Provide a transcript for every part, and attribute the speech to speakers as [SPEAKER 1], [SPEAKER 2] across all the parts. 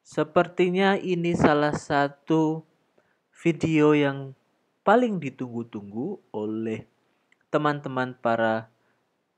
[SPEAKER 1] Sepertinya ini salah satu video yang paling ditunggu-tunggu oleh teman-teman para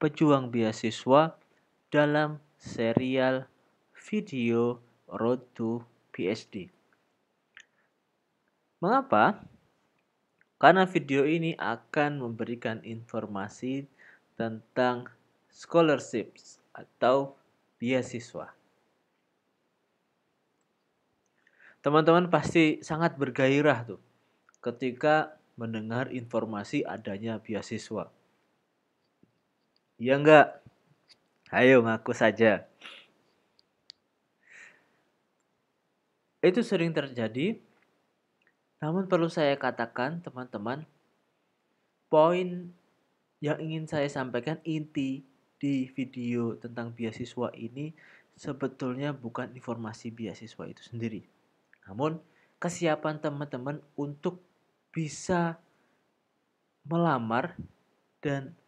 [SPEAKER 1] pejuang beasiswa dalam serial video Road to PhD. Mengapa? Karena video ini akan memberikan informasi tentang scholarships atau beasiswa. Teman-teman pasti sangat bergairah tuh ketika mendengar informasi adanya beasiswa. Iya enggak? Ayo ngaku saja. Itu sering terjadi, namun perlu saya katakan teman-teman, poin yang ingin saya sampaikan inti di video tentang beasiswa ini sebetulnya bukan informasi beasiswa itu sendiri. Namun kesiapan teman-teman untuk bisa melamar dan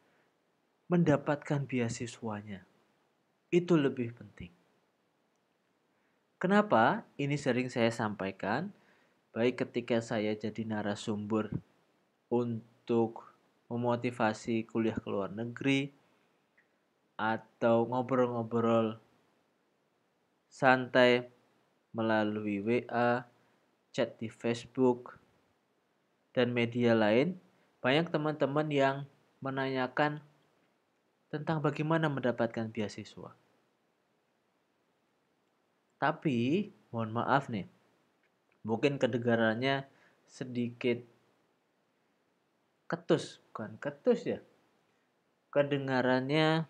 [SPEAKER 1] mendapatkan beasiswanya. Itu lebih penting. Kenapa ini sering saya sampaikan? Baik ketika saya jadi narasumber untuk memotivasi kuliah ke luar negeri, atau ngobrol-ngobrol santai melalui WA, chat di Facebook, dan media lain, banyak teman-teman yang menanyakan tentang bagaimana mendapatkan beasiswa. Tapi, mohon maaf nih, mungkin kedengarannya sedikit ketus, bukan ketus ya. Kedengarannya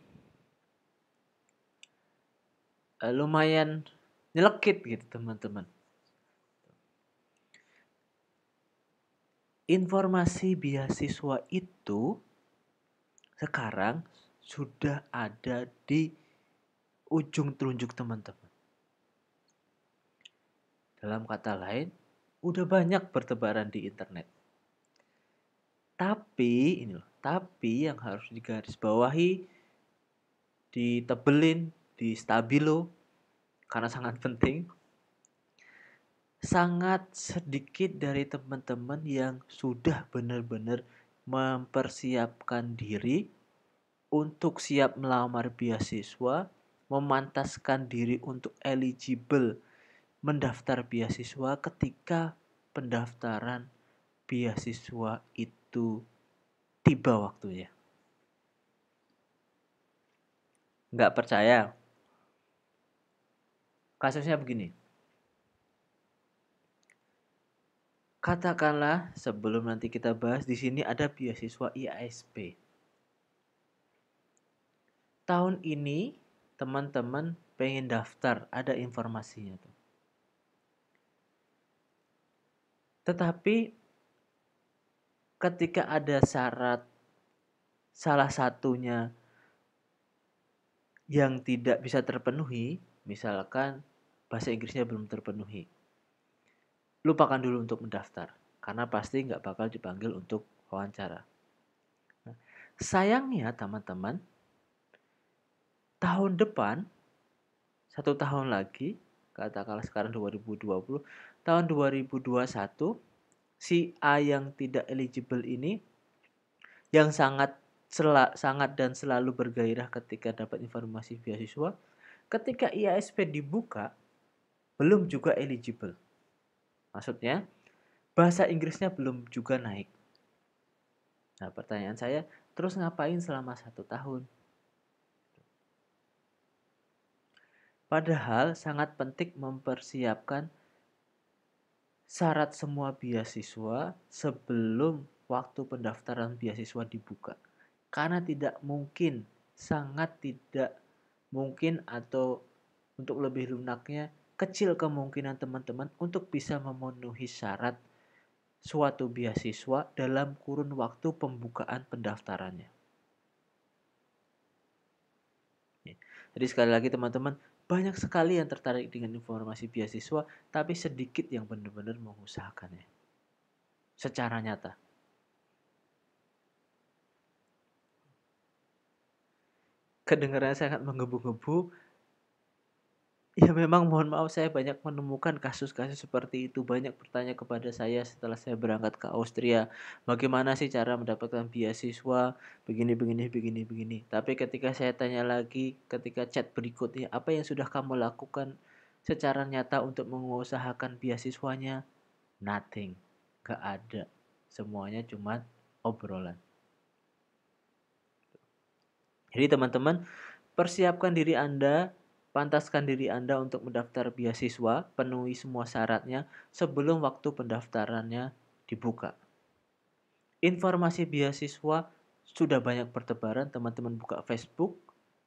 [SPEAKER 1] lumayan nyelekit gitu teman-teman. Informasi beasiswa itu sekarang sudah ada di ujung telunjuk teman-teman. Dalam kata lain, udah banyak bertebaran di internet. Tapi yang harus digarisbawahi, ditebelin, di stabilo, karena sangat penting. Sangat sedikit dari teman-teman yang sudah benar-benar mempersiapkan diri untuk siap melamar beasiswa, memantaskan diri untuk eligible mendaftar beasiswa ketika pendaftaran beasiswa itu tiba waktunya. Nggak percaya? Kasusnya begini. Katakanlah sebelum nanti kita bahas, di sini ada beasiswa IASP. Tahun ini teman-teman pengen daftar, ada informasinya tuh. Tetapi ketika ada syarat salah satunya yang tidak bisa terpenuhi, misalkan bahasa Inggrisnya belum terpenuhi, lupakan dulu untuk mendaftar, karena pasti nggak bakal dipanggil untuk wawancara. Nah, sayangnya teman-teman, tahun depan, 1 tahun lagi, katakanlah sekarang 2020, tahun 2021, si A yang tidak eligible ini, yang sangat dan selalu bergairah ketika dapat informasi beasiswa, ketika IASP dibuka, belum juga eligible. Maksudnya, bahasa Inggrisnya belum juga naik. Nah, pertanyaan saya, terus ngapain selama 1 tahun? Padahal sangat penting mempersiapkan syarat semua beasiswa sebelum waktu pendaftaran beasiswa dibuka. Karena tidak mungkin, sangat tidak mungkin, atau untuk lebih lunaknya, kecil kemungkinan teman-teman untuk bisa memenuhi syarat suatu beasiswa dalam kurun waktu pembukaan pendaftarannya. Jadi sekali lagi teman-teman, banyak sekali yang tertarik dengan informasi beasiswa, tapi sedikit yang benar-benar mengusahakannya secara nyata. Kedengarannya sangat menggebu-gebu. Ya memang mohon maaf saya banyak menemukan kasus-kasus seperti itu. Banyak bertanya kepada saya setelah saya berangkat ke Austria, bagaimana sih cara mendapatkan beasiswa, begini begini begini begini. Tapi ketika saya tanya lagi, ketika chat berikutnya, apa yang sudah kamu lakukan secara nyata untuk mengusahakan beasiswanya? Nothing. Gak ada. Semuanya cuma obrolan. Jadi teman-teman, persiapkan diri Anda, pantaskan diri Anda untuk mendaftar beasiswa, penuhi semua syaratnya sebelum waktu pendaftarannya dibuka. Informasi beasiswa sudah banyak bertebaran, teman-teman buka Facebook,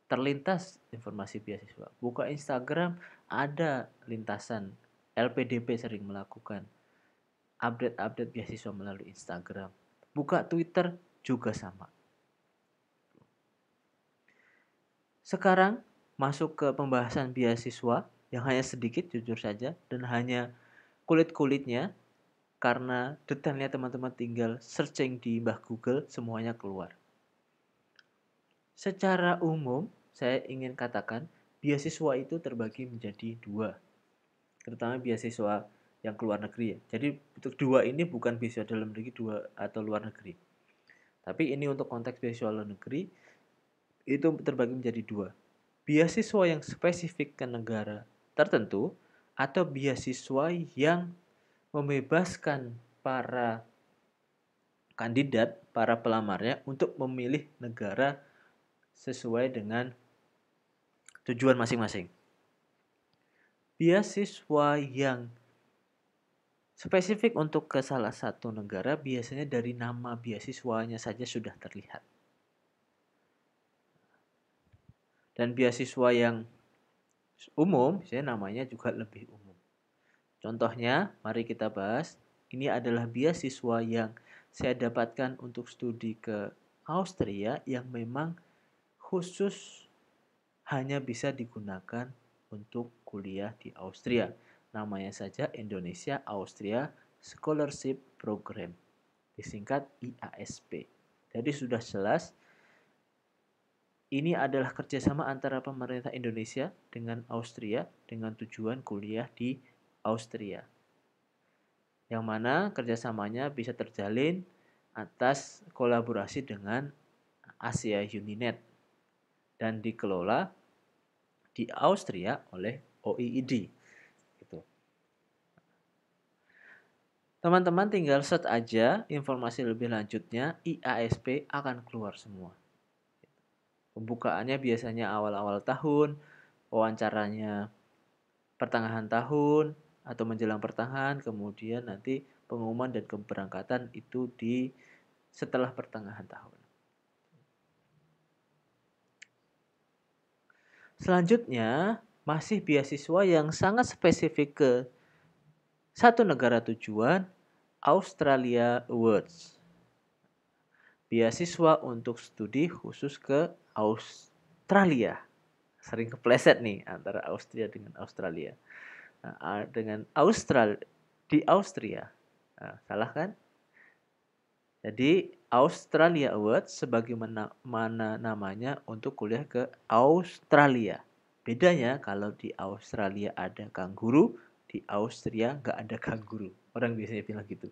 [SPEAKER 1] terlintas informasi beasiswa. Buka Instagram, ada lintasan. LPDP sering melakukan update-update beasiswa melalui Instagram. Buka Twitter juga sama. Sekarang masuk ke pembahasan beasiswa yang hanya sedikit jujur saja dan hanya kulit-kulitnya, karena detailnya teman-teman tinggal searching di Mbah Google semuanya keluar. Secara umum saya ingin katakan beasiswa itu terbagi menjadi dua, terutama beasiswa yang keluar negeri ya. Jadi untuk dua ini bukan beasiswa dalam negeri dua atau luar negeri. Tapi ini untuk konteks beasiswa luar negeri itu terbagi menjadi dua. Beasiswa yang spesifik ke negara tertentu atau beasiswa yang membebaskan para kandidat, para pelamarnya untuk memilih negara sesuai dengan tujuan masing-masing. Beasiswa yang spesifik untuk ke salah satu negara biasanya dari nama beasiswanya saja sudah terlihat. Dan beasiswa yang umum, biasanya namanya juga lebih umum. Contohnya, mari kita bahas. Ini adalah beasiswa yang saya dapatkan untuk studi ke Austria yang memang khusus hanya bisa digunakan untuk kuliah di Austria. Namanya saja Indonesia Austria Scholarship Program, disingkat IASP. Jadi sudah jelas ini adalah kerjasama antara pemerintah Indonesia dengan Austria dengan tujuan kuliah di Austria. Yang mana kerjasamanya bisa terjalin atas kolaborasi dengan Asia Uninet dan dikelola di Austria oleh OIID. Gitu. Teman-teman tinggal search aja informasi lebih lanjutnya, IASP akan keluar semua. Pembukaannya biasanya awal-awal tahun, wawancaranya pertengahan tahun atau menjelang pertengahan, kemudian nanti pengumuman dan keberangkatan itu di setelah pertengahan tahun. Selanjutnya, masih beasiswa yang sangat spesifik ke satu negara tujuan, Australia Awards. Beasiswa untuk studi khusus ke Australia. Sering kepleset nih antara Austria dengan Australia. Nah, dengan di Austria. Nah, salah kan? Jadi Australia Awards sebagaimana namanya untuk kuliah ke Australia. Bedanya kalau di Australia ada kanguru, di Austria nggak ada kanguru. Orang biasanya bilang gitu.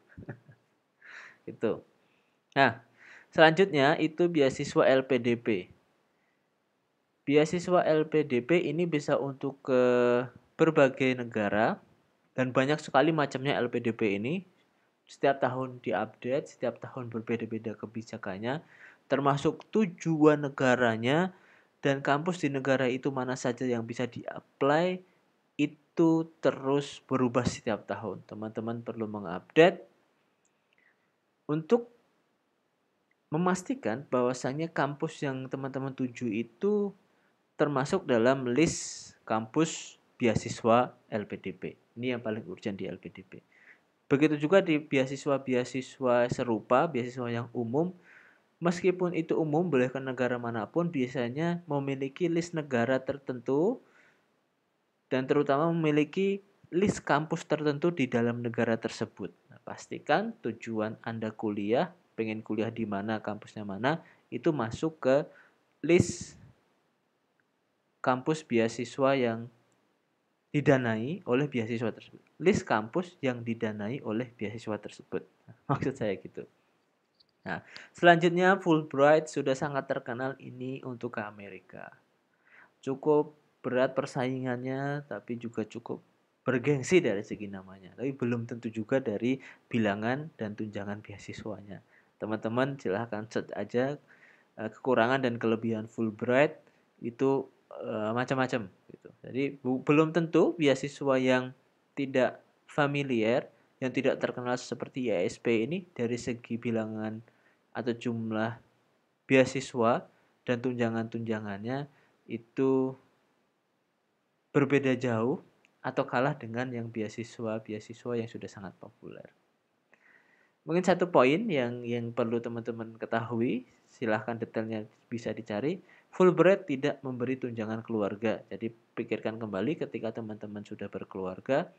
[SPEAKER 1] Itu. Nah, selanjutnya itu beasiswa LPDP. Beasiswa LPDP ini bisa untuk ke berbagai negara dan banyak sekali macamnya LPDP ini. Setiap tahun diupdate, setiap tahun berbeda-beda kebijakannya, termasuk tujuan negaranya dan kampus di negara itu mana saja yang bisa di-apply itu terus berubah setiap tahun. Teman-teman perlu mengupdate untuk memastikan bahwasannya kampus yang teman-teman tuju itu termasuk dalam list kampus beasiswa LPDP. Ini yang paling urgent di LPDP. Begitu juga di beasiswa-beasiswa serupa, beasiswa yang umum, meskipun itu umum boleh ke negara manapun, biasanya memiliki list negara tertentu dan terutama memiliki list kampus tertentu di dalam negara tersebut. Nah, pastikan tujuan Anda kuliah, pengen kuliah di mana, kampusnya mana, itu masuk ke list kampus beasiswa yang didanai oleh beasiswa tersebut. List kampus yang didanai oleh beasiswa tersebut. Maksud saya gitu. Nah, selanjutnya Fulbright sudah sangat terkenal ini untuk ke Amerika. Cukup berat persaingannya, tapi juga cukup bergengsi dari segi namanya. Tapi belum tentu juga dari bilangan dan tunjangan beasiswanya. Teman-teman silahkan search aja kekurangan dan kelebihan Fulbright itu macam-macam gitu. Jadi belum tentu beasiswa yang tidak familiar, yang tidak terkenal seperti ISP ini dari segi bilangan atau jumlah beasiswa dan tunjangan-tunjangannya itu berbeda jauh atau kalah dengan yang beasiswa yang sudah sangat populer. Mungkin satu poin yang perlu teman-teman ketahui, silahkan detailnya bisa dicari. Fulbright tidak memberi tunjangan keluarga. Jadi pikirkan kembali ketika teman-teman sudah berkeluarga,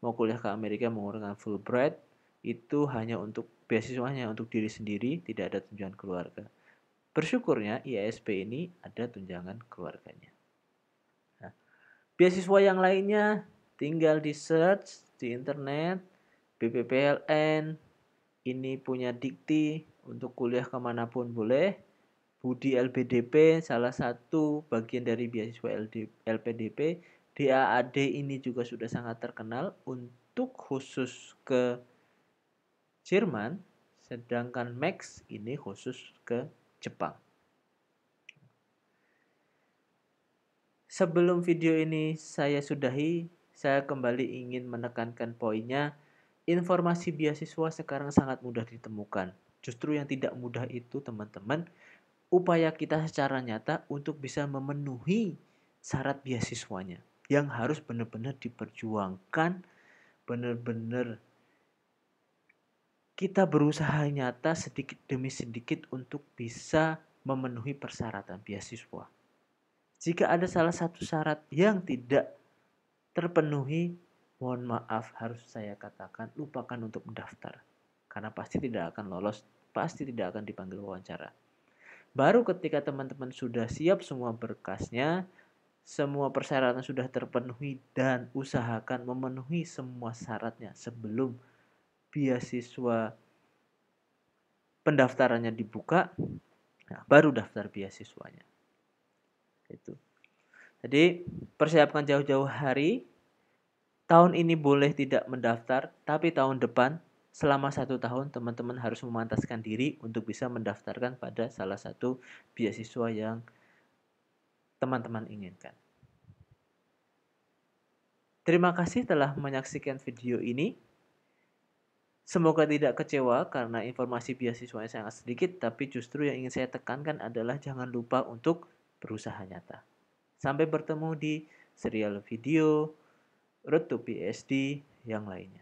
[SPEAKER 1] mau kuliah ke Amerika menggunakan Fulbright, itu hanya untuk beasiswanya, untuk diri sendiri, tidak ada tunjangan keluarga. Bersyukurnya IASP ini ada tunjangan keluarganya. Nah, beasiswa yang lainnya tinggal di search di internet, BPPLN, ini punya dikti untuk kuliah kemanapun boleh. Budi LPDP salah satu bagian dari beasiswa LPDP. DAAD ini juga sudah sangat terkenal untuk khusus ke Jerman, sedangkan Max ini khusus ke Jepang. Sebelum video ini saya sudahi, saya kembali ingin menekankan poinnya. Informasi beasiswa sekarang sangat mudah ditemukan. Justru yang tidak mudah itu teman-teman, upaya kita secara nyata untuk bisa memenuhi syarat beasiswanya. Yang harus benar-benar diperjuangkan, benar-benar kita berusaha nyata sedikit demi sedikit untuk bisa memenuhi persyaratan beasiswa. Jika ada salah satu syarat yang tidak terpenuhi, mohon maaf harus saya katakan lupakan untuk mendaftar. Karena pasti tidak akan lolos, pasti tidak akan dipanggil wawancara. Baru ketika teman-teman sudah siap semua berkasnya, semua persyaratan sudah terpenuhi dan usahakan memenuhi semua syaratnya sebelum beasiswa pendaftarannya dibuka, nah, baru daftar beasiswanya. Itu. Jadi persiapkan jauh-jauh hari. Tahun ini boleh tidak mendaftar, tapi tahun depan selama 1 tahun teman-teman harus memantaskan diri untuk bisa mendaftarkan pada salah satu beasiswa yang teman-teman inginkan. Terima kasih telah menyaksikan video ini. Semoga tidak kecewa karena informasi beasiswanya sangat sedikit, tapi justru yang ingin saya tekankan adalah jangan lupa untuk berusaha nyata. Sampai bertemu di serial video Road to PhD yang lainnya.